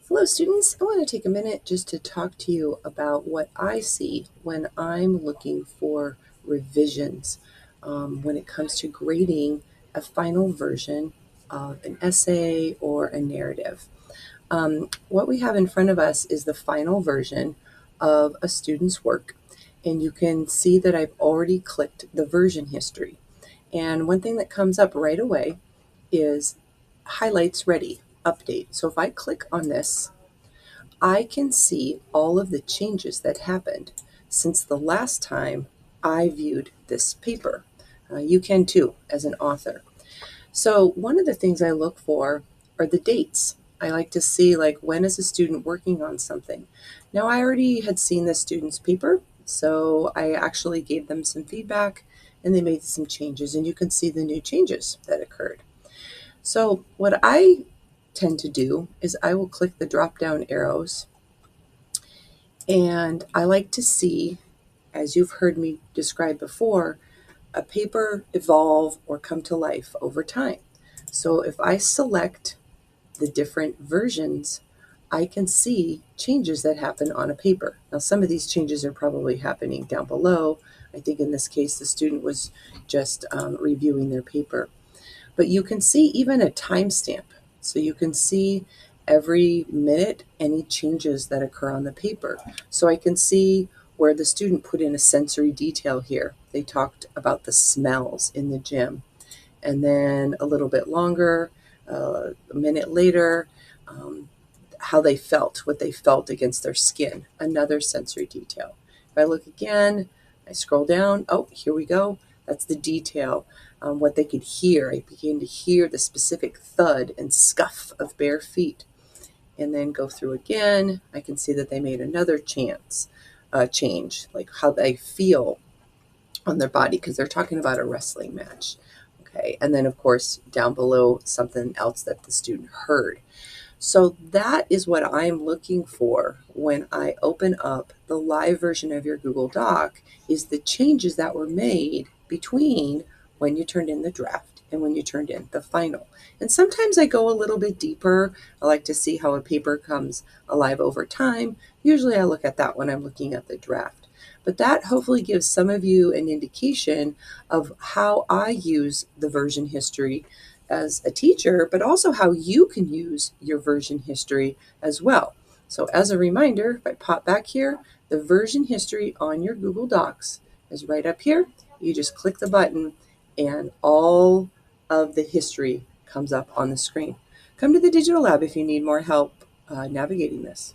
Hello students, I want to take a minute just to talk to you about what I see when I'm looking for revisions when it comes to grading a final version of an essay or a narrative. What we have in front of us is the final version of a student's work, and you can see that I've already clicked the version history. And one thing that comes up right away is highlights ready, update. So if I click on this, I can see all of the changes that happened since the last time I viewed this paper. You can too, as an author. So one of the things I look for are the dates. I like to see, like, when is a student working on something. Now, I already had seen the student's paper, so I actually gave them some feedback and they made some changes, and you can see the new changes that occurred. So what I tend to do is I will click the drop down arrows, and I like to see, as you've heard me describe before, a paper evolve or come to life over time. So if I select the different versions, I can see changes that happen on a paper. Now, some of these changes are probably happening down below. I think in this case, the student was just reviewing their paper. But you can see even a timestamp. So you can see every minute any changes that occur on the paper. So I can see where the student put in a sensory detail here. They talked about the smells in the gym. And then a little bit longer, a minute later, how they felt, what they felt against their skin, another sensory detail. If I look again, I scroll down, oh, here we go. That's the detail, what they could hear. I began to hear the specific thud and scuff of bare feet. And then go through again, I can see that they made another change, like how they feel on their body, because they're talking about a wrestling match. Okay, and then of course down below something else that the student heard. So that is what I'm looking for when I open up the live version of your Google Doc, is the changes that were made between when you turned in the draft and when you turned in the final. And sometimes I go a little bit deeper. I like to see how a paper comes alive over time. Usually I look at that when I'm looking at the draft. But that hopefully gives some of you an indication of how I use the version history as a teacher, but also how you can use your version history as well. So as a reminder, if I pop back here, the version history on your Google Docs is right up here. You just click the button and all of the history comes up on the screen. Come to the Digital Lab if you need more help navigating this.